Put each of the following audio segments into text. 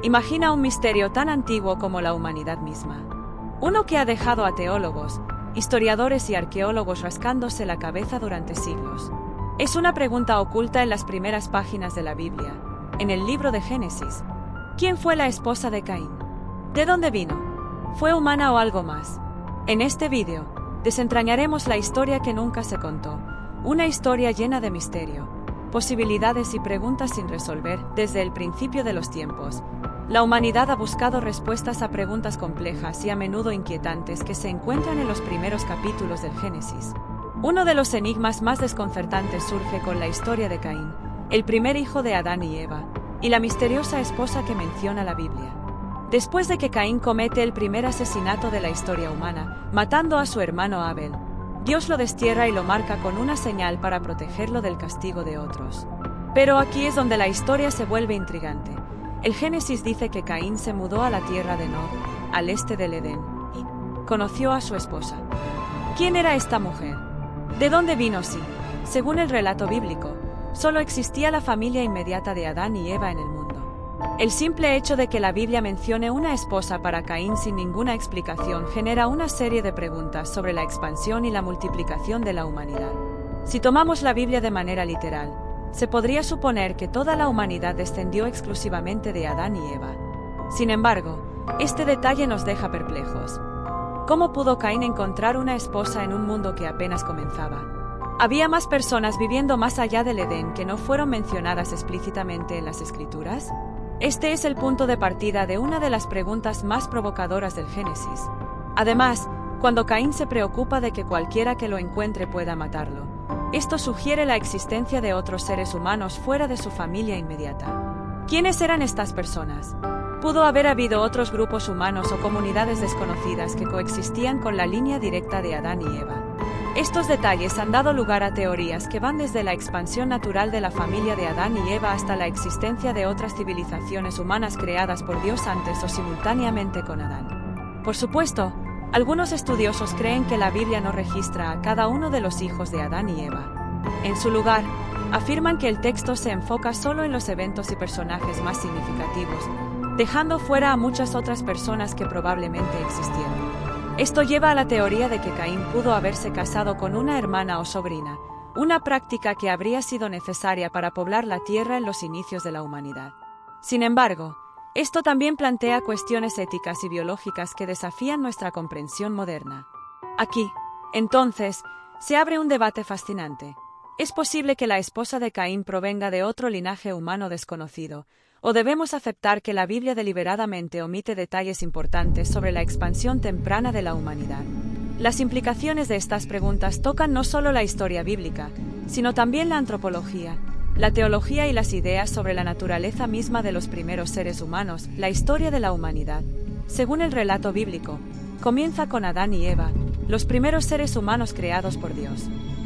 Imagina un misterio tan antiguo como la humanidad misma. Uno que ha dejado a teólogos, historiadores y arqueólogos rascándose la cabeza durante siglos. Es una pregunta oculta en las primeras páginas de la Biblia, en el libro de Génesis. ¿Quién fue la esposa de Caín? ¿De dónde vino? ¿Fue humana o algo más? En este vídeo, desentrañaremos la historia que nunca se contó, una historia llena de misterio, posibilidades y preguntas sin resolver desde el principio de los tiempos. La humanidad ha buscado respuestas a preguntas complejas y a menudo inquietantes que se encuentran en los primeros capítulos del Génesis. Uno de los enigmas más desconcertantes surge con la historia de Caín, el primer hijo de Adán y Eva, y la misteriosa esposa que menciona la Biblia. Después de que Caín comete el primer asesinato de la historia humana, matando a su hermano Abel, Dios lo destierra y lo marca con una señal para protegerlo del castigo de otros. Pero aquí es donde la historia se vuelve intrigante. El Génesis dice que Caín se mudó a la tierra de Nod, al este del Edén, y conoció a su esposa. ¿Quién era esta mujer? ¿De dónde vino? Sí, según el relato bíblico, solo existía la familia inmediata de Adán y Eva en el mundo. El simple hecho de que la Biblia mencione una esposa para Caín sin ninguna explicación genera una serie de preguntas sobre la expansión y la multiplicación de la humanidad. Si tomamos la Biblia de manera literal, se podría suponer que toda la humanidad descendió exclusivamente de Adán y Eva. Sin embargo, este detalle nos deja perplejos. ¿Cómo pudo Caín encontrar una esposa en un mundo que apenas comenzaba? ¿Había más personas viviendo más allá del Edén que no fueron mencionadas explícitamente en las Escrituras? Este es el punto de partida de una de las preguntas más provocadoras del Génesis. Además, cuando Caín se preocupa de que cualquiera que lo encuentre pueda matarlo, esto sugiere la existencia de otros seres humanos fuera de su familia inmediata. ¿Quiénes eran estas personas? ¿Pudo haber habido otros grupos humanos o comunidades desconocidas que coexistían con la línea directa de Adán y Eva? Estos detalles han dado lugar a teorías que van desde la expansión natural de la familia de Adán y Eva hasta la existencia de otras civilizaciones humanas creadas por Dios antes o simultáneamente con Adán. Por supuesto, algunos estudiosos creen que la Biblia no registra a cada uno de los hijos de Adán y Eva. En su lugar, afirman que el texto se enfoca solo en los eventos y personajes más significativos, dejando fuera a muchas otras personas que probablemente existieron. Esto lleva a la teoría de que Caín pudo haberse casado con una hermana o sobrina, una práctica que habría sido necesaria para poblar la tierra en los inicios de la humanidad. Sin embargo, esto también plantea cuestiones éticas y biológicas que desafían nuestra comprensión moderna. Aquí, entonces, se abre un debate fascinante. ¿Es posible que la esposa de Caín provenga de otro linaje humano desconocido, o debemos aceptar que la Biblia deliberadamente omite detalles importantes sobre la expansión temprana de la humanidad? Las implicaciones de estas preguntas tocan no solo la historia bíblica, sino también la antropología, la teología y las ideas sobre la naturaleza misma de los primeros seres humanos. La historia de la humanidad, según el relato bíblico, comienza con Adán y Eva, los primeros seres humanos creados por Dios.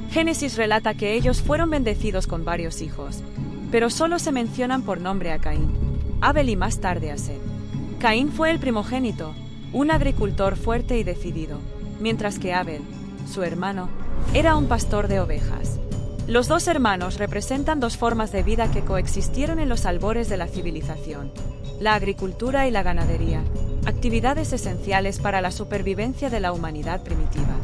Génesis relata que ellos fueron bendecidos con varios hijos, pero solo se mencionan por nombre a Caín, Abel y más tarde a Set. Caín fue el primogénito, un agricultor fuerte y decidido, mientras que Abel, su hermano, era un pastor de ovejas. Los dos hermanos representan dos formas de vida que coexistieron en los albores de la civilización: la agricultura y la ganadería, actividades esenciales para la supervivencia de la humanidad primitiva.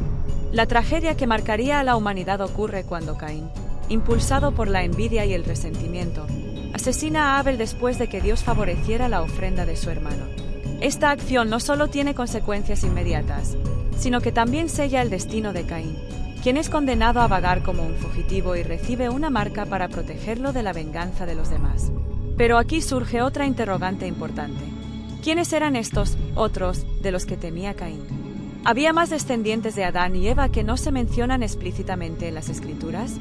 La tragedia que marcaría a la humanidad ocurre cuando Caín, impulsado por la envidia y el resentimiento, asesina a Abel después de que Dios favoreciera la ofrenda de su hermano. Esta acción no solo tiene consecuencias inmediatas, sino que también sella el destino de Caín, quien es condenado a vagar como un fugitivo y recibe una marca para protegerlo de la venganza de los demás. Pero aquí surge otra interrogante importante. ¿Quiénes eran estos otros de los que temía Caín? ¿Había más descendientes de Adán y Eva que no se mencionan explícitamente en las Escrituras?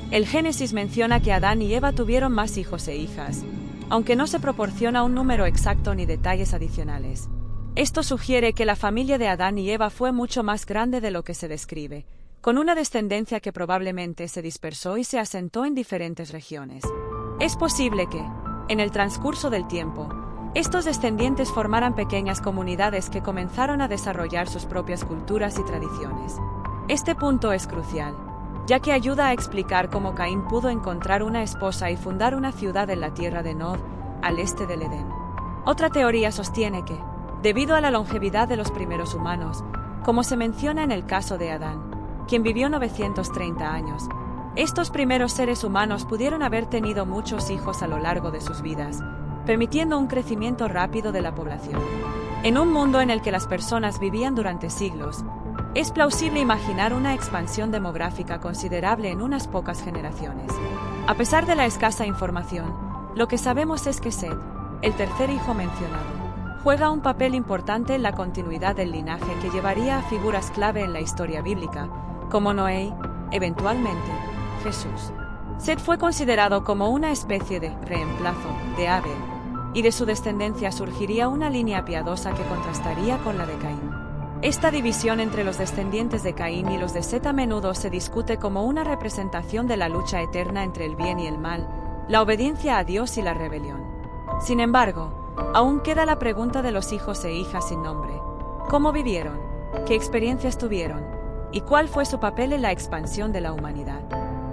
El Génesis menciona que Adán y Eva tuvieron más hijos e hijas, aunque no se proporciona un número exacto ni detalles adicionales. Esto sugiere que la familia de Adán y Eva fue mucho más grande de lo que se describe, con una descendencia que probablemente se dispersó y se asentó en diferentes regiones. Es posible que, en el transcurso del tiempo, estos descendientes formaran pequeñas comunidades que comenzaron a desarrollar sus propias culturas y tradiciones. Este punto es crucial, ya que ayuda a explicar cómo Caín pudo encontrar una esposa y fundar una ciudad en la tierra de Nod, al este del Edén. Otra teoría sostiene que, debido a la longevidad de los primeros humanos, como se menciona en el caso de Adán, quien vivió 930 años, estos primeros seres humanos pudieron haber tenido muchos hijos a lo largo de sus vidas, permitiendo un crecimiento rápido de la población. En un mundo en el que las personas vivían durante siglos, es plausible imaginar una expansión demográfica considerable en unas pocas generaciones. A pesar de la escasa información, lo que sabemos es que Set, el tercer hijo mencionado, juega un papel importante en la continuidad del linaje que llevaría a figuras clave en la historia bíblica, como Noé y, eventualmente, Jesús. Set fue considerado como una especie de reemplazo de Abel, y de su descendencia surgiría una línea piadosa que contrastaría con la de Caín. Esta división entre los descendientes de Caín y los de Set a menudo se discute como una representación de la lucha eterna entre el bien y el mal, la obediencia a Dios y la rebelión. Sin embargo, aún queda la pregunta de los hijos e hijas sin nombre. ¿Cómo vivieron? ¿Qué experiencias tuvieron? ¿Y cuál fue su papel en la expansión de la humanidad?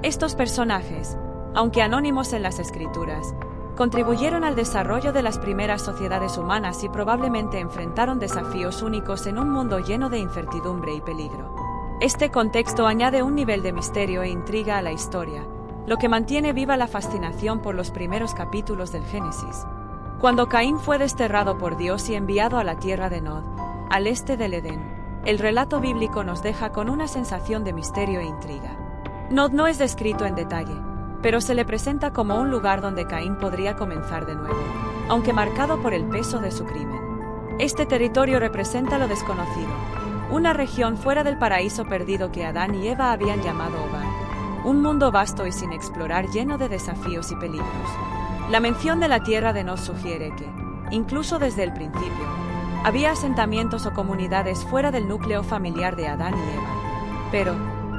Estos personajes, aunque anónimos en las escrituras, contribuyeron al desarrollo de las primeras sociedades humanas y probablemente enfrentaron desafíos únicos en un mundo lleno de incertidumbre y peligro. Este contexto añade un nivel de misterio e intriga a la historia, lo que mantiene viva la fascinación por los primeros capítulos del Génesis. Cuando Caín fue desterrado por Dios y enviado a la tierra de Nod, al este del Edén, el relato bíblico nos deja con una sensación de misterio e intriga. Nod no es descrito en detalle, pero se le presenta como un lugar donde Caín podría comenzar de nuevo, aunque marcado por el peso de su crimen. Este territorio representa lo desconocido, una región fuera del paraíso perdido que Adán y Eva habían llamado hogar, un mundo vasto y sin explorar lleno de desafíos y peligros. La mención de la tierra de Nod sugiere que, incluso desde el principio, había asentamientos o comunidades fuera del núcleo familiar de Adán y Eva. Pero,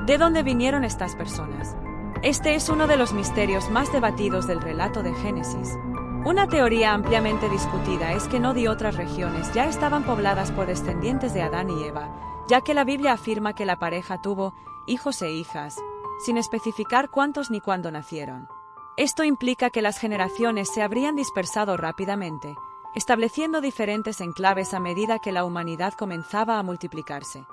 ¿de dónde vinieron estas personas? Este es uno de los misterios más debatidos del relato de Génesis. Una teoría ampliamente discutida es que Nod y otras regiones ya estaban pobladas por descendientes de Adán y Eva, ya que la Biblia afirma que la pareja tuvo hijos e hijas, sin especificar cuántos ni cuándo nacieron. Esto implica que las generaciones se habrían dispersado rápidamente, estableciendo diferentes enclaves a medida que la humanidad comenzaba a multiplicarse.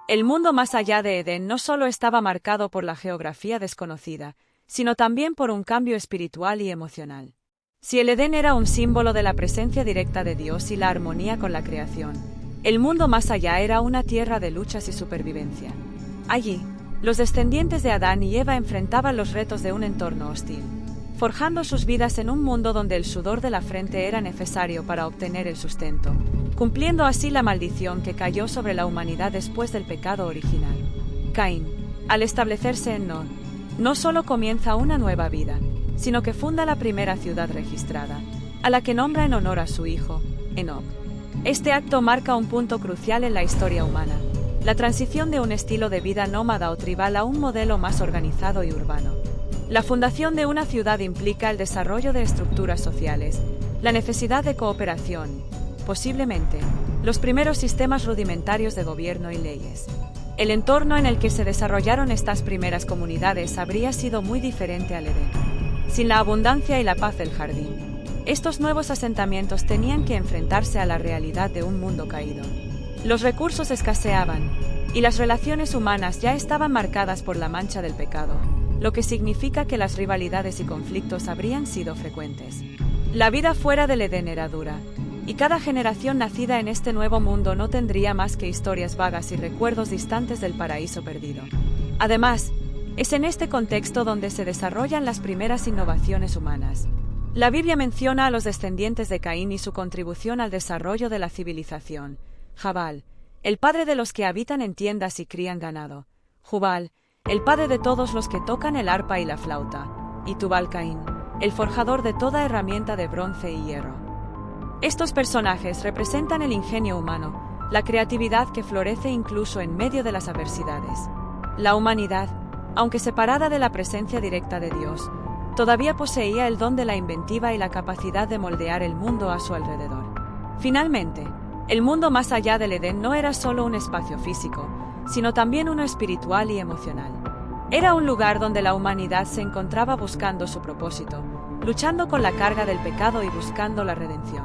El mundo más allá de Edén no solo estaba marcado por la geografía desconocida, sino también por un cambio espiritual y emocional. Si el Edén era un símbolo de la presencia directa de Dios y la armonía con la creación, el mundo más allá era una tierra de luchas y supervivencia. Allí, los descendientes de Adán y Eva enfrentaban los retos de un entorno hostil, forjando sus vidas en un mundo donde el sudor de la frente era necesario para obtener el sustento, cumpliendo así la maldición que cayó sobre la humanidad después del pecado original. Caín, al establecerse en Nod, no solo comienza una nueva vida, sino que funda la primera ciudad registrada, a la que nombra en honor a su hijo, Enoc. Este acto marca un punto crucial en la historia humana, la transición de un estilo de vida nómada o tribal a un modelo más organizado y urbano. La fundación de una ciudad implica el desarrollo de estructuras sociales, la necesidad de cooperación, posiblemente, los primeros sistemas rudimentarios de gobierno y leyes. El entorno en el que se desarrollaron estas primeras comunidades habría sido muy diferente al Edén. Sin la abundancia y la paz del jardín, estos nuevos asentamientos tenían que enfrentarse a la realidad de un mundo caído. Los recursos escaseaban, y las relaciones humanas ya estaban marcadas por la mancha del pecado, lo que significa que las rivalidades y conflictos habrían sido frecuentes. La vida fuera del Edén era dura, y cada generación nacida en este nuevo mundo no tendría más que historias vagas y recuerdos distantes del paraíso perdido. Además, es en este contexto donde se desarrollan las primeras innovaciones humanas. La Biblia menciona a los descendientes de Caín y su contribución al desarrollo de la civilización. Jabal, el padre de los que habitan en tiendas y crían ganado. Jubal, el padre de todos los que tocan el arpa y la flauta. Y Tubal-Caín, el forjador de toda herramienta de bronce y hierro. Estos personajes representan el ingenio humano, la creatividad que florece incluso en medio de las adversidades. La humanidad, aunque separada de la presencia directa de Dios, todavía poseía el don de la inventiva y la capacidad de moldear el mundo a su alrededor. Finalmente, el mundo más allá del Edén no era solo un espacio físico, sino también uno espiritual y emocional. Era un lugar donde la humanidad se encontraba buscando su propósito, luchando con la carga del pecado y buscando la redención.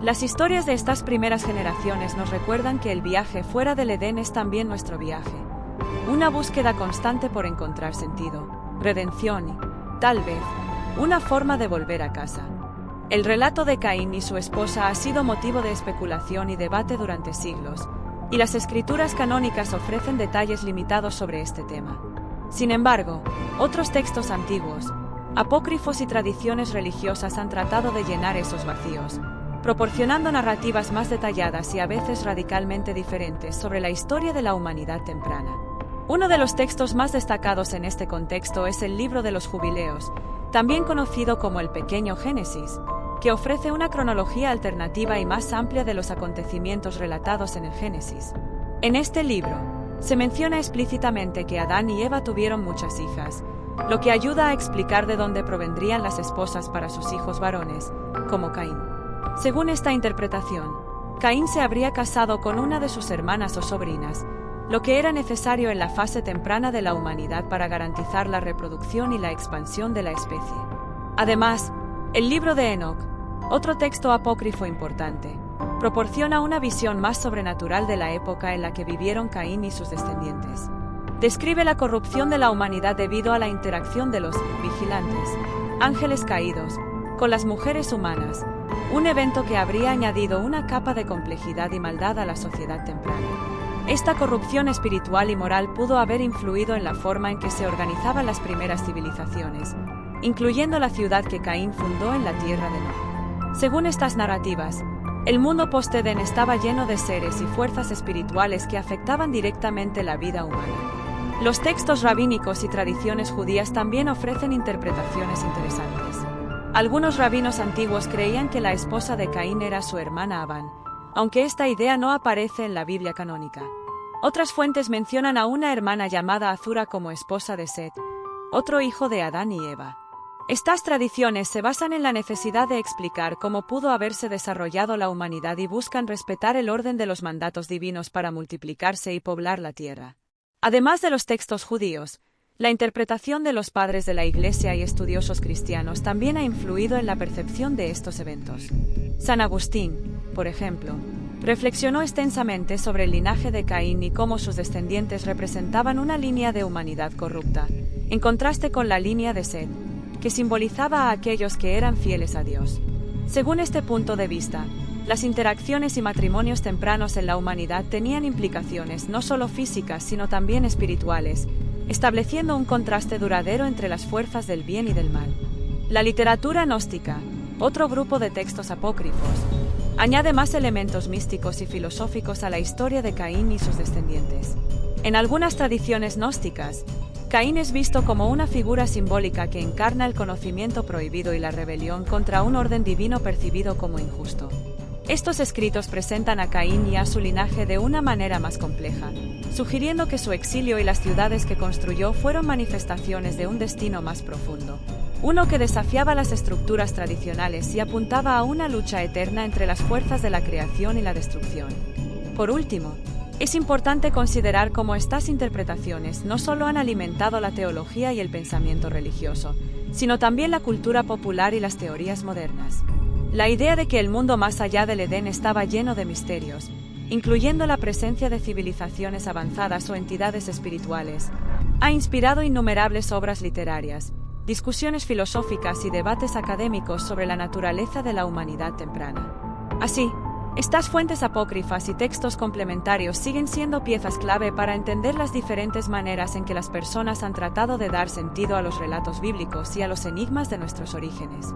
Las historias de estas primeras generaciones nos recuerdan que el viaje fuera del Edén es también nuestro viaje. Una búsqueda constante por encontrar sentido, redención y, tal vez, una forma de volver a casa. El relato de Caín y su esposa ha sido motivo de especulación y debate durante siglos, y las escrituras canónicas ofrecen detalles limitados sobre este tema. Sin embargo, otros textos antiguos, apócrifos y tradiciones religiosas han tratado de llenar esos vacíos, proporcionando narrativas más detalladas y a veces radicalmente diferentes sobre la historia de la humanidad temprana. Uno de los textos más destacados en este contexto es el Libro de los Jubileos, también conocido como el Pequeño Génesis, que ofrece una cronología alternativa y más amplia de los acontecimientos relatados en el Génesis. En este libro, se menciona explícitamente que Adán y Eva tuvieron muchas hijas, lo que ayuda a explicar de dónde provendrían las esposas para sus hijos varones, como Caín. Según esta interpretación, Caín se habría casado con una de sus hermanas o sobrinas, lo que era necesario en la fase temprana de la humanidad para garantizar la reproducción y la expansión de la especie. Además, el libro de Enoc, otro texto apócrifo importante, proporciona una visión más sobrenatural de la época en la que vivieron Caín y sus descendientes. Describe la corrupción de la humanidad debido a la interacción de los vigilantes, ángeles caídos, con las mujeres humanas, un evento que habría añadido una capa de complejidad y maldad a la sociedad temprana. Esta corrupción espiritual y moral pudo haber influido en la forma en que se organizaban las primeras civilizaciones, incluyendo la ciudad que Caín fundó en la tierra de Nod. Según estas narrativas, el mundo post-Edén estaba lleno de seres y fuerzas espirituales que afectaban directamente la vida humana. Los textos rabínicos y tradiciones judías también ofrecen interpretaciones interesantes. Algunos rabinos antiguos creían que la esposa de Caín era su hermana Abán, aunque esta idea no aparece en la Biblia canónica. Otras fuentes mencionan a una hermana llamada Azura como esposa de Set, otro hijo de Adán y Eva. Estas tradiciones se basan en la necesidad de explicar cómo pudo haberse desarrollado la humanidad y buscan respetar el orden de los mandatos divinos para multiplicarse y poblar la tierra. Además de los textos judíos, la interpretación de los padres de la Iglesia y estudiosos cristianos también ha influido en la percepción de estos eventos. San Agustín, por ejemplo, reflexionó extensamente sobre el linaje de Caín y cómo sus descendientes representaban una línea de humanidad corrupta, en contraste con la línea de Set, que simbolizaba a aquellos que eran fieles a Dios. Según este punto de vista, las interacciones y matrimonios tempranos en la humanidad tenían implicaciones no solo físicas sino también espirituales, estableciendo un contraste duradero entre las fuerzas del bien y del mal. La literatura gnóstica, otro grupo de textos apócrifos, añade más elementos místicos y filosóficos a la historia de Caín y sus descendientes. En algunas tradiciones gnósticas, Caín es visto como una figura simbólica que encarna el conocimiento prohibido y la rebelión contra un orden divino percibido como injusto. Estos escritos presentan a Caín y a su linaje de una manera más compleja, sugiriendo que su exilio y las ciudades que construyó fueron manifestaciones de un destino más profundo, uno que desafiaba las estructuras tradicionales y apuntaba a una lucha eterna entre las fuerzas de la creación y la destrucción. Por último, es importante considerar cómo estas interpretaciones no solo han alimentado la teología y el pensamiento religioso, sino también la cultura popular y las teorías modernas. La idea de que el mundo más allá del Edén estaba lleno de misterios, incluyendo la presencia de civilizaciones avanzadas o entidades espirituales, ha inspirado innumerables obras literarias, discusiones filosóficas y debates académicos sobre la naturaleza de la humanidad temprana. Así, estas fuentes apócrifas y textos complementarios siguen siendo piezas clave para entender las diferentes maneras en que las personas han tratado de dar sentido a los relatos bíblicos y a los enigmas de nuestros orígenes.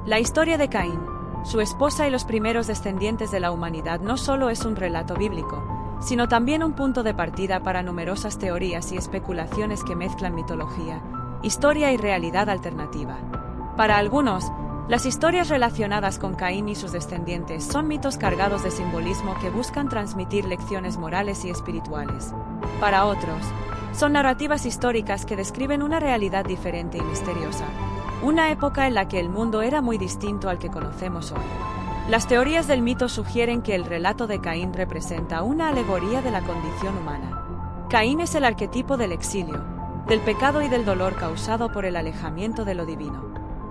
La historia de Caín, su esposa y los primeros descendientes de la humanidad no solo es un relato bíblico, sino también un punto de partida para numerosas teorías y especulaciones que mezclan mitología, historia y realidad alternativa. Para algunos, las historias relacionadas con Caín y sus descendientes son mitos cargados de simbolismo que buscan transmitir lecciones morales y espirituales. Para otros, son narrativas históricas que describen una realidad diferente y misteriosa, una época en la que el mundo era muy distinto al que conocemos hoy. Las teorías del mito sugieren que el relato de Caín representa una alegoría de la condición humana. Caín es el arquetipo del exilio, del pecado y del dolor causado por el alejamiento de lo divino.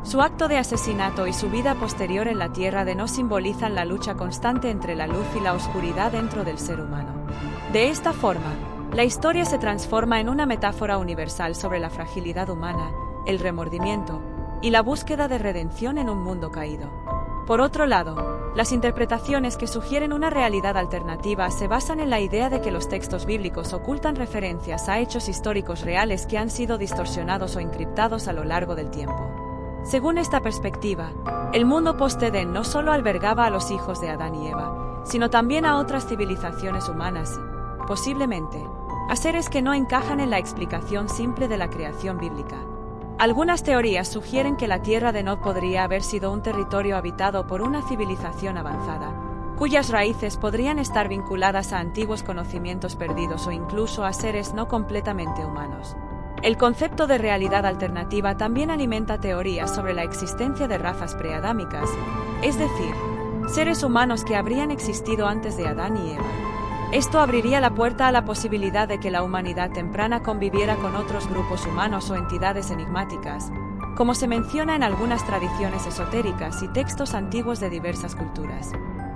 Su acto de asesinato y su vida posterior en la Tierra de Nod simbolizan la lucha constante entre la luz y la oscuridad dentro del ser humano. De esta forma, la historia se transforma en una metáfora universal sobre la fragilidad humana, el remordimiento y la búsqueda de redención en un mundo caído. Por otro lado, las interpretaciones que sugieren una realidad alternativa se basan en la idea de que los textos bíblicos ocultan referencias a hechos históricos reales que han sido distorsionados o encriptados a lo largo del tiempo. Según esta perspectiva, el mundo post-Edén no solo albergaba a los hijos de Adán y Eva, sino también a otras civilizaciones humanas y, posiblemente, a seres que no encajan en la explicación simple de la creación bíblica. Algunas teorías sugieren que la Tierra de Nod podría haber sido un territorio habitado por una civilización avanzada, cuyas raíces podrían estar vinculadas a antiguos conocimientos perdidos o incluso a seres no completamente humanos. El concepto de realidad alternativa también alimenta teorías sobre la existencia de razas preadámicas, es decir, seres humanos que habrían existido antes de Adán y Eva. Esto abriría la puerta a la posibilidad de que la humanidad temprana conviviera con otros grupos humanos o entidades enigmáticas, como se menciona en algunas tradiciones esotéricas y textos antiguos de diversas culturas.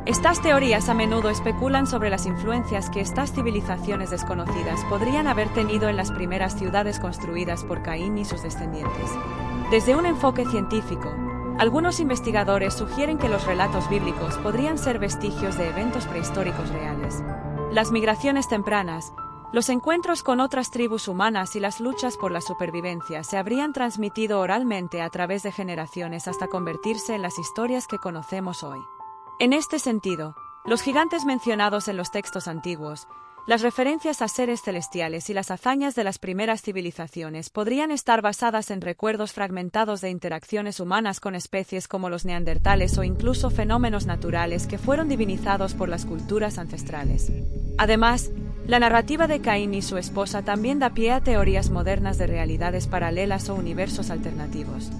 Estas teorías a menudo especulan sobre las influencias que estas civilizaciones desconocidas podrían haber tenido en las primeras ciudades construidas por Caín y sus descendientes. Desde un enfoque científico, algunos investigadores sugieren que los relatos bíblicos podrían ser vestigios de eventos prehistóricos reales. Las migraciones tempranas, los encuentros con otras tribus humanas y las luchas por la supervivencia se habrían transmitido oralmente a través de generaciones hasta convertirse en las historias que conocemos hoy. En este sentido, los gigantes mencionados en los textos antiguos, las referencias a seres celestiales y las hazañas de las primeras civilizaciones podrían estar basadas en recuerdos fragmentados de interacciones humanas con especies como los neandertales o incluso fenómenos naturales que fueron divinizados por las culturas ancestrales. Además, la narrativa de Caín y su esposa también da pie a teorías modernas de realidades paralelas o universos alternativos.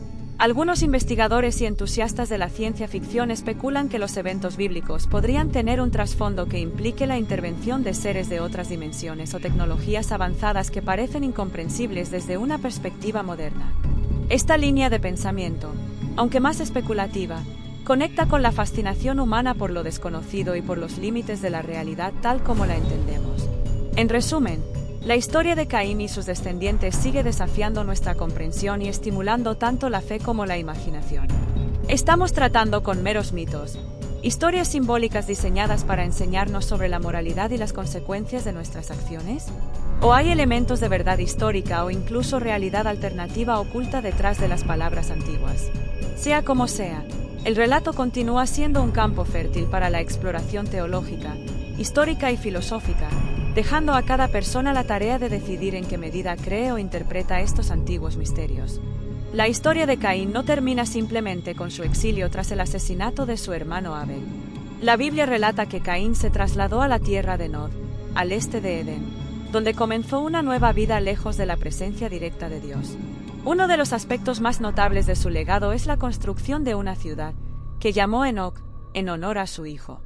Algunos investigadores y entusiastas de la ciencia ficción especulan que los eventos bíblicos podrían tener un trasfondo que implique la intervención de seres de otras dimensiones o tecnologías avanzadas que parecen incomprensibles desde una perspectiva moderna. Esta línea de pensamiento, aunque más especulativa, conecta con la fascinación humana por lo desconocido y por los límites de la realidad tal como la entendemos. En resumen, la historia de Caín y sus descendientes sigue desafiando nuestra comprensión y estimulando tanto la fe como la imaginación. ¿Estamos tratando con meros mitos, historias simbólicas diseñadas para enseñarnos sobre la moralidad y las consecuencias de nuestras acciones? ¿O hay elementos de verdad histórica o incluso realidad alternativa oculta detrás de las palabras antiguas? Sea como sea, el relato continúa siendo un campo fértil para la exploración teológica, histórica y filosófica, dejando a cada persona la tarea de decidir en qué medida cree o interpreta estos antiguos misterios. La historia de Caín no termina simplemente con su exilio tras el asesinato de su hermano Abel. La Biblia relata que Caín se trasladó a la tierra de Nod, al este de Edén, donde comenzó una nueva vida lejos de la presencia directa de Dios. Uno de los aspectos más notables de su legado es la construcción de una ciudad, que llamó Enoc, en honor a su hijo.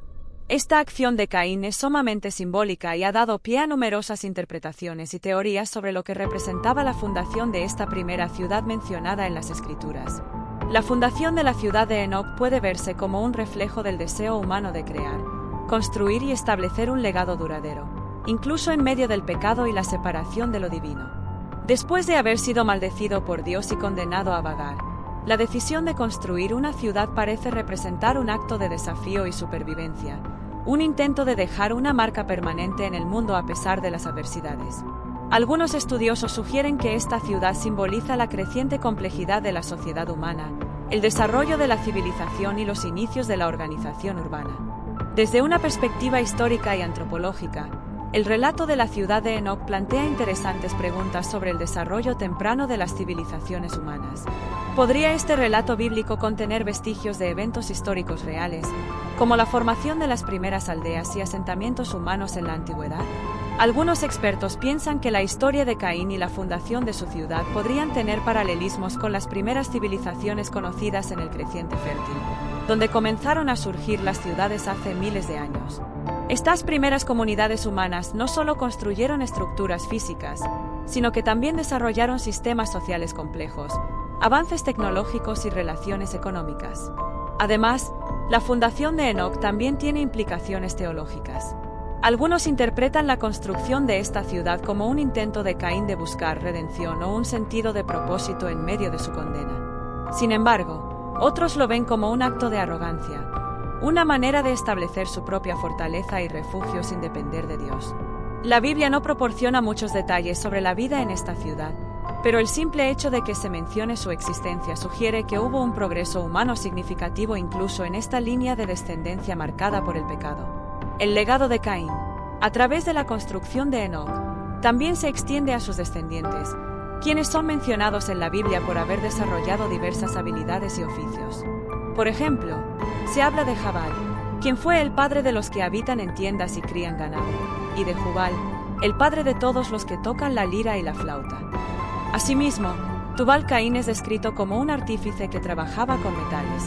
Esta acción de Caín es sumamente simbólica y ha dado pie a numerosas interpretaciones y teorías sobre lo que representaba la fundación de esta primera ciudad mencionada en las Escrituras. La fundación de la ciudad de Enoc puede verse como un reflejo del deseo humano de crear, construir y establecer un legado duradero, incluso en medio del pecado y la separación de lo divino. Después de haber sido maldecido por Dios y condenado a vagar, la decisión de construir una ciudad parece representar un acto de desafío y supervivencia, un intento de dejar una marca permanente en el mundo a pesar de las adversidades. Algunos estudiosos sugieren que esta ciudad simboliza la creciente complejidad de la sociedad humana, el desarrollo de la civilización y los inicios de la organización urbana. Desde una perspectiva histórica y antropológica, el relato de la ciudad de Enoc plantea interesantes preguntas sobre el desarrollo temprano de las civilizaciones humanas. ¿Podría este relato bíblico contener vestigios de eventos históricos reales, como la formación de las primeras aldeas y asentamientos humanos en la antigüedad? Algunos expertos piensan que la historia de Caín y la fundación de su ciudad podrían tener paralelismos con las primeras civilizaciones conocidas en el creciente fértil, donde comenzaron a surgir las ciudades hace miles de años. Estas primeras comunidades humanas no solo construyeron estructuras físicas, sino que también desarrollaron sistemas sociales complejos, avances tecnológicos y relaciones económicas. Además, la fundación de Enoc también tiene implicaciones teológicas. Algunos interpretan la construcción de esta ciudad como un intento de Caín de buscar redención o un sentido de propósito en medio de su condena. Sin embargo, otros lo ven como un acto de arrogancia, una manera de establecer su propia fortaleza y refugio sin depender de Dios. La Biblia no proporciona muchos detalles sobre la vida en esta ciudad, pero el simple hecho de que se mencione su existencia sugiere que hubo un progreso humano significativo incluso en esta línea de descendencia marcada por el pecado. El legado de Caín, a través de la construcción de Enoc, también se extiende a sus descendientes, quienes son mencionados en la Biblia por haber desarrollado diversas habilidades y oficios. Por ejemplo, se habla de Jabal, quien fue el padre de los que habitan en tiendas y crían ganado, y de Jubal, el padre de todos los que tocan la lira y la flauta. Asimismo, Tubal-Caín es descrito como un artífice que trabajaba con metales.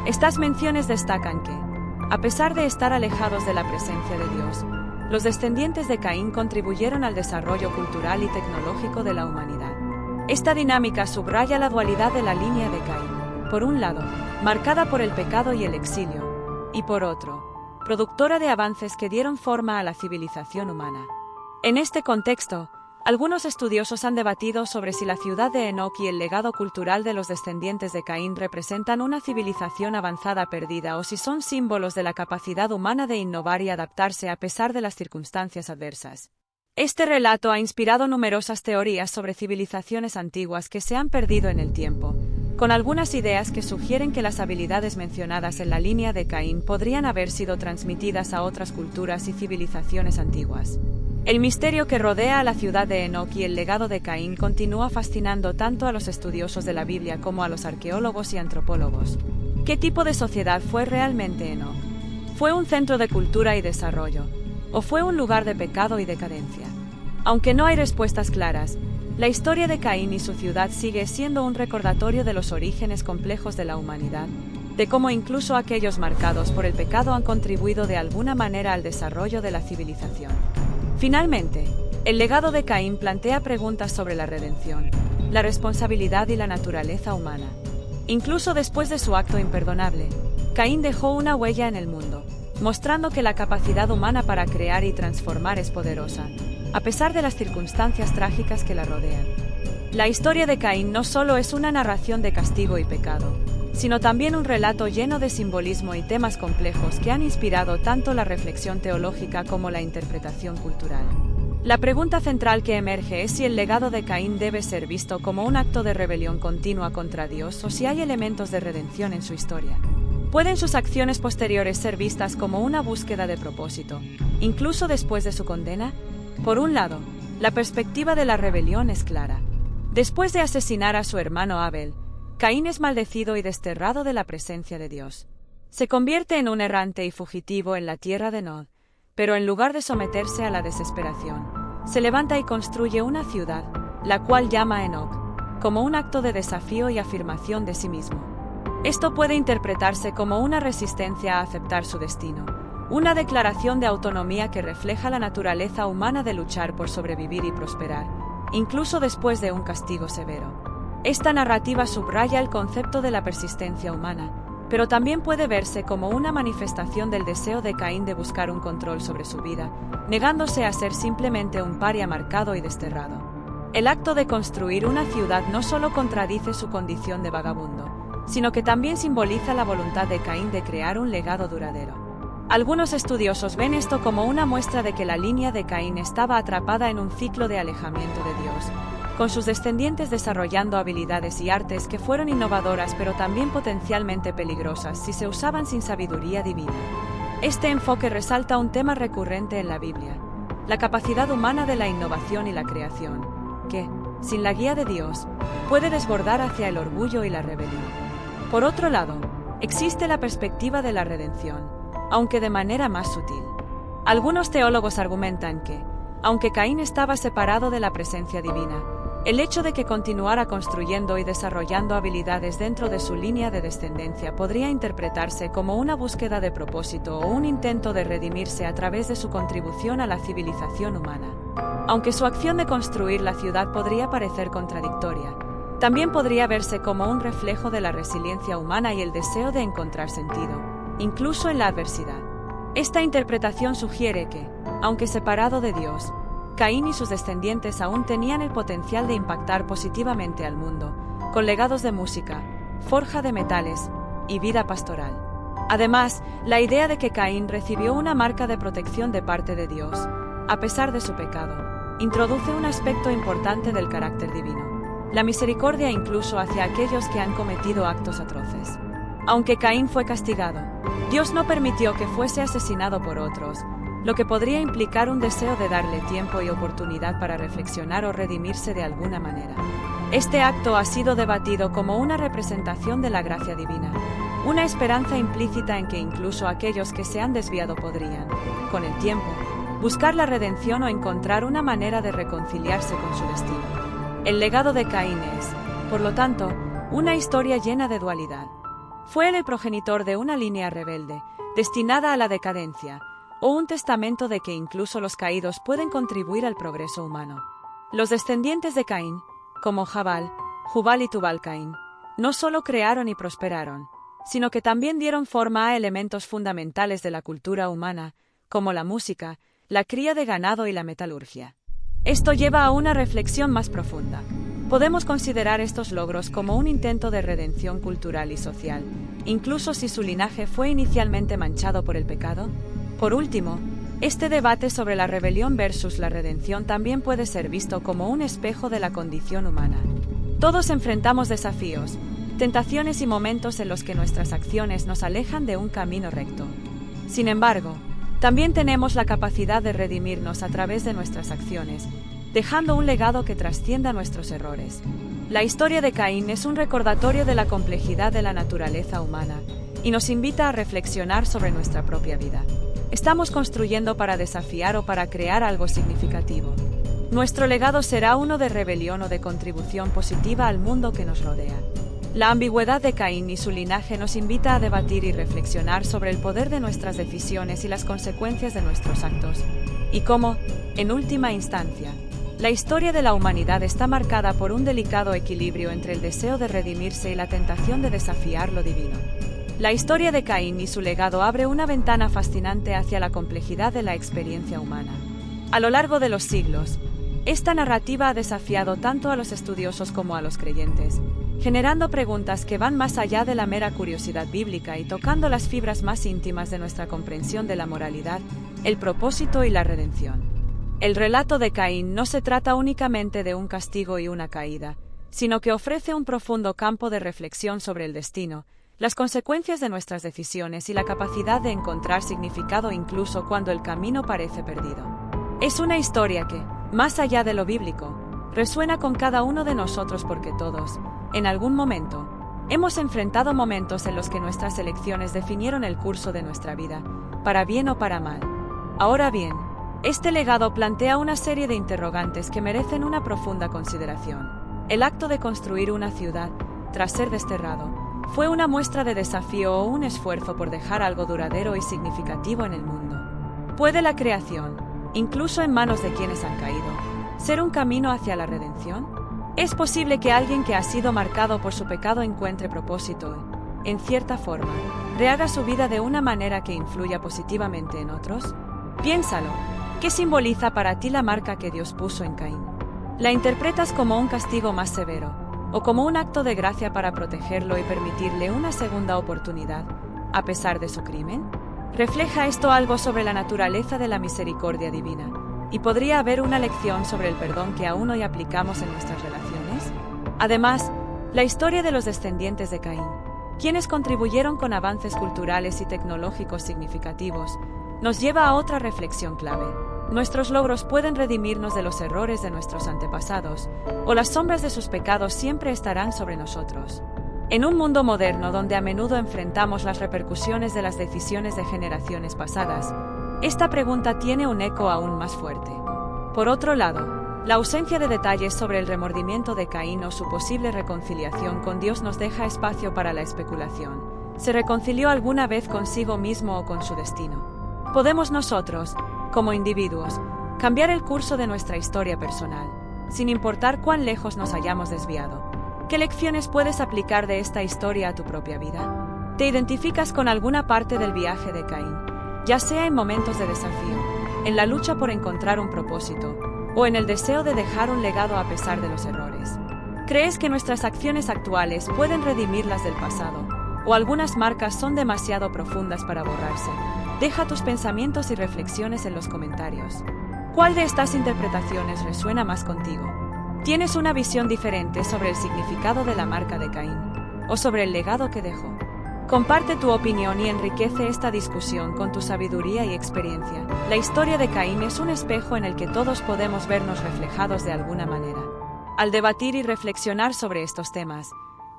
Estas menciones destacan que, a pesar de estar alejados de la presencia de Dios, los descendientes de Caín contribuyeron al desarrollo cultural y tecnológico de la humanidad. Esta dinámica subraya la dualidad de la línea de Caín, por un lado, marcada por el pecado y el exilio, y por otro, productora de avances que dieron forma a la civilización humana. En este contexto, algunos estudiosos han debatido sobre si la ciudad de Enoc y el legado cultural de los descendientes de Caín representan una civilización avanzada perdida o si son símbolos de la capacidad humana de innovar y adaptarse a pesar de las circunstancias adversas. Este relato ha inspirado numerosas teorías sobre civilizaciones antiguas que se han perdido en el tiempo, con algunas ideas que sugieren que las habilidades mencionadas en la línea de Caín podrían haber sido transmitidas a otras culturas y civilizaciones antiguas. El misterio que rodea a la ciudad de Enoc y el legado de Caín continúa fascinando tanto a los estudiosos de la Biblia como a los arqueólogos y antropólogos. ¿Qué tipo de sociedad fue realmente Enoc? ¿Fue un centro de cultura y desarrollo? ¿O fue un lugar de pecado y decadencia? Aunque no hay respuestas claras, la historia de Caín y su ciudad sigue siendo un recordatorio de los orígenes complejos de la humanidad, de cómo incluso aquellos marcados por el pecado han contribuido de alguna manera al desarrollo de la civilización. Finalmente, el legado de Caín plantea preguntas sobre la redención, la responsabilidad y la naturaleza humana. Incluso después de su acto imperdonable, Caín dejó una huella en el mundo, mostrando que la capacidad humana para crear y transformar es poderosa, a pesar de las circunstancias trágicas que la rodean. La historia de Caín no solo es una narración de castigo y pecado, sino también un relato lleno de simbolismo y temas complejos que han inspirado tanto la reflexión teológica como la interpretación cultural. La pregunta central que emerge es si el legado de Caín debe ser visto como un acto de rebelión continua contra Dios o si hay elementos de redención en su historia. ¿Pueden sus acciones posteriores ser vistas como una búsqueda de propósito, incluso después de su condena? Por un lado, la perspectiva de la rebelión es clara. Después de asesinar a su hermano Abel, Caín es maldecido y desterrado de la presencia de Dios. Se convierte en un errante y fugitivo en la tierra de Nod, pero en lugar de someterse a la desesperación, se levanta y construye una ciudad, la cual llama Enoc, como un acto de desafío y afirmación de sí mismo. Esto puede interpretarse como una resistencia a aceptar su destino, una declaración de autonomía que refleja la naturaleza humana de luchar por sobrevivir y prosperar, incluso después de un castigo severo. Esta narrativa subraya el concepto de la persistencia humana, pero también puede verse como una manifestación del deseo de Caín de buscar un control sobre su vida, negándose a ser simplemente un paria marcado y desterrado. El acto de construir una ciudad no solo contradice su condición de vagabundo, sino que también simboliza la voluntad de Caín de crear un legado duradero. Algunos estudiosos ven esto como una muestra de que la línea de Caín estaba atrapada en un ciclo de alejamiento de Dios, con sus descendientes desarrollando habilidades y artes que fueron innovadoras pero también potencialmente peligrosas si se usaban sin sabiduría divina. Este enfoque resalta un tema recurrente en la Biblia, la capacidad humana de la innovación y la creación, que, sin la guía de Dios, puede desbordar hacia el orgullo y la rebelión. Por otro lado, existe la perspectiva de la redención, aunque de manera más sutil. Algunos teólogos argumentan que, aunque Caín estaba separado de la presencia divina, el hecho de que continuara construyendo y desarrollando habilidades dentro de su línea de descendencia podría interpretarse como una búsqueda de propósito o un intento de redimirse a través de su contribución a la civilización humana. Aunque su acción de construir la ciudad podría parecer contradictoria, También podría verse como un reflejo de la resiliencia humana y el deseo de encontrar sentido, incluso en la adversidad. Esta interpretación sugiere que, aunque separado de Dios, Caín y sus descendientes aún tenían el potencial de impactar positivamente al mundo, con legados de música, forja de metales y vida pastoral. Además, la idea de que Caín recibió una marca de protección de parte de Dios, a pesar de su pecado, introduce un aspecto importante del carácter divino: la misericordia incluso hacia aquellos que han cometido actos atroces. Aunque Caín fue castigado, Dios no permitió que fuese asesinado por otros, lo que podría implicar un deseo de darle tiempo y oportunidad para reflexionar o redimirse de alguna manera. Este acto ha sido debatido como una representación de la gracia divina, una esperanza implícita en que incluso aquellos que se han desviado podrían, con el tiempo, buscar la redención o encontrar una manera de reconciliarse con su destino. El legado de Caín es, por lo tanto, una historia llena de dualidad. Fue él el progenitor de una línea rebelde, destinada a la decadencia, o un testamento de que incluso los caídos pueden contribuir al progreso humano. Los descendientes de Caín, como Jabal, Jubal y Tubal-Caín, no solo crearon y prosperaron, sino que también dieron forma a elementos fundamentales de la cultura humana, como la música, la cría de ganado y la metalurgia. Esto lleva a una reflexión más profunda. ¿Podemos considerar estos logros como un intento de redención cultural y social, incluso si su linaje fue inicialmente manchado por el pecado? Por último, este debate sobre la rebelión versus la redención también puede ser visto como un espejo de la condición humana. Todos enfrentamos desafíos, tentaciones y momentos en los que nuestras acciones nos alejan de un camino recto. Sin embargo, también tenemos la capacidad de redimirnos a través de nuestras acciones, dejando un legado que trascienda nuestros errores. La historia de Caín es un recordatorio de la complejidad de la naturaleza humana y nos invita a reflexionar sobre nuestra propia vida. ¿Estamos construyendo para desafiar o para crear algo significativo? Nuestro legado será uno de rebelión o de contribución positiva al mundo que nos rodea. La ambigüedad de Caín y su linaje nos invita a debatir y reflexionar sobre el poder de nuestras decisiones y las consecuencias de nuestros actos, y cómo, en última instancia, la historia de la humanidad está marcada por un delicado equilibrio entre el deseo de redimirse y la tentación de desafiar lo divino. La historia de Caín y su legado abre una ventana fascinante hacia la complejidad de la experiencia humana. A lo largo de los siglos, esta narrativa ha desafiado tanto a los estudiosos como a los creyentes, generando preguntas que van más allá de la mera curiosidad bíblica y tocando las fibras más íntimas de nuestra comprensión de la moralidad, el propósito y la redención. El relato de Caín no se trata únicamente de un castigo y una caída, sino que ofrece un profundo campo de reflexión sobre el destino, las consecuencias de nuestras decisiones y la capacidad de encontrar significado incluso cuando el camino parece perdido. Es una historia que, más allá de lo bíblico, resuena con cada uno de nosotros porque todos, en algún momento, hemos enfrentado momentos en los que nuestras elecciones definieron el curso de nuestra vida, para bien o para mal. Ahora bien, este legado plantea una serie de interrogantes que merecen una profunda consideración. El acto de construir una ciudad, tras ser desterrado, ¿fue una muestra de desafío o un esfuerzo por dejar algo duradero y significativo en el mundo? ¿Puede la creación, incluso en manos de quienes han caído, ser un camino hacia la redención? ¿Es posible que alguien que ha sido marcado por su pecado encuentre propósito y, en cierta forma, rehaga su vida de una manera que influya positivamente en otros? Piénsalo. ¿Qué simboliza para ti la marca que Dios puso en Caín? ¿La interpretas como un castigo más severo, o como un acto de gracia para protegerlo y permitirle una segunda oportunidad, a pesar de su crimen? ¿Refleja esto algo sobre la naturaleza de la misericordia divina? ¿Y podría haber una lección sobre el perdón que aún hoy aplicamos en nuestras relaciones? Además, la historia de los descendientes de Caín, quienes contribuyeron con avances culturales y tecnológicos significativos, nos lleva a otra reflexión clave. Nuestros logros pueden redimirnos de los errores de nuestros antepasados, o las sombras de sus pecados siempre estarán sobre nosotros. En un mundo moderno donde a menudo enfrentamos las repercusiones de las decisiones de generaciones pasadas, esta pregunta tiene un eco aún más fuerte. Por otro lado, la ausencia de detalles sobre el remordimiento de Caín o su posible reconciliación con Dios nos deja espacio para la especulación. ¿Se reconcilió alguna vez consigo mismo o con su destino? ¿Podemos nosotros, como individuos, cambiar el curso de nuestra historia personal, sin importar cuán lejos nos hayamos desviado? ¿Qué lecciones puedes aplicar de esta historia a tu propia vida? ¿Te identificas con alguna parte del viaje de Caín, ya sea en momentos de desafío, en la lucha por encontrar un propósito, o en el deseo de dejar un legado a pesar de los errores? ¿Crees que nuestras acciones actuales pueden redimir las del pasado, o algunas marcas son demasiado profundas para borrarse? Deja tus pensamientos y reflexiones en los comentarios. ¿Cuál de estas interpretaciones resuena más contigo? ¿Tienes una visión diferente sobre el significado de la marca de Caín, o sobre el legado que dejó? Comparte tu opinión y enriquece esta discusión con tu sabiduría y experiencia. La historia de Caín es un espejo en el que todos podemos vernos reflejados de alguna manera. Al debatir y reflexionar sobre estos temas,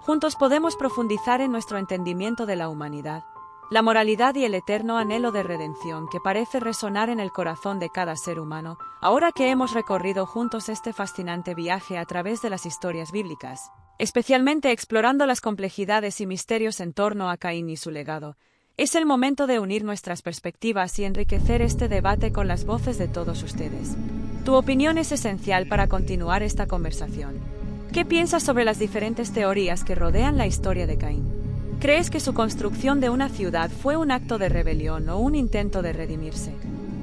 juntos podemos profundizar en nuestro entendimiento de la humanidad, la moralidad y el eterno anhelo de redención que parece resonar en el corazón de cada ser humano, ahora que hemos recorrido juntos este fascinante viaje a través de las historias bíblicas, especialmente explorando las complejidades y misterios en torno a Caín y su legado. Es el momento de unir nuestras perspectivas y enriquecer este debate con las voces de todos ustedes. Tu opinión es esencial para continuar esta conversación. ¿Qué piensas sobre las diferentes teorías que rodean la historia de Caín? ¿Crees que su construcción de una ciudad fue un acto de rebelión o un intento de redimirse?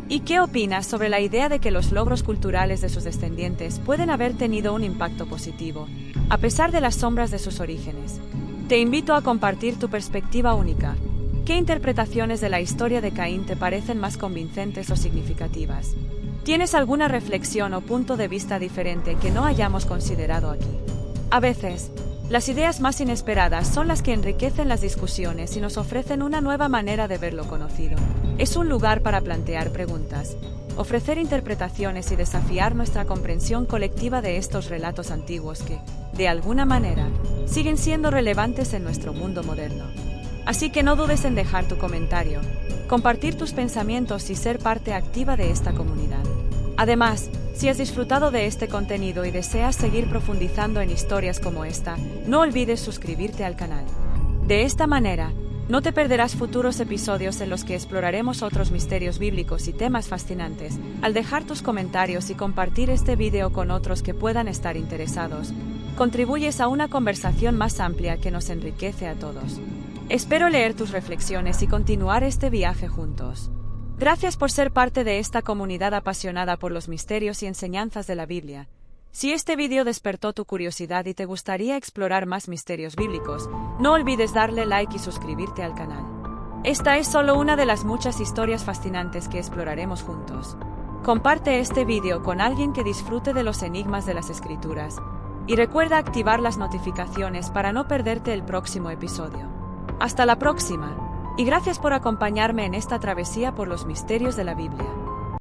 ¿Y qué opinas sobre la idea de que los logros culturales de sus descendientes pueden haber tenido un impacto positivo, a pesar de las sombras de sus orígenes? Te invito a compartir tu perspectiva única. ¿Qué interpretaciones de la historia de Caín te parecen más convincentes o significativas? ¿Tienes alguna reflexión o punto de vista diferente que no hayamos considerado aquí? A veces, las ideas más inesperadas son las que enriquecen las discusiones y nos ofrecen una nueva manera de ver lo conocido. Es un lugar para plantear preguntas, ofrecer interpretaciones y desafiar nuestra comprensión colectiva de estos relatos antiguos que, de alguna manera, siguen siendo relevantes en nuestro mundo moderno. Así que no dudes en dejar tu comentario, compartir tus pensamientos y ser parte activa de esta comunidad. Además, si has disfrutado de este contenido y deseas seguir profundizando en historias como esta, no olvides suscribirte al canal. De esta manera, no te perderás futuros episodios en los que exploraremos otros misterios bíblicos y temas fascinantes. Al dejar tus comentarios y compartir este video con otros que puedan estar interesados, contribuyes a una conversación más amplia que nos enriquece a todos. Espero leer tus reflexiones y continuar este viaje juntos. Gracias por ser parte de esta comunidad apasionada por los misterios y enseñanzas de la Biblia. Si este vídeo despertó tu curiosidad y te gustaría explorar más misterios bíblicos, no olvides darle like y suscribirte al canal. Esta es solo una de las muchas historias fascinantes que exploraremos juntos. Comparte este vídeo con alguien que disfrute de los enigmas de las Escrituras, y recuerda activar las notificaciones para no perderte el próximo episodio. Hasta la próxima. Y gracias por acompañarme en esta travesía por los misterios de la Biblia.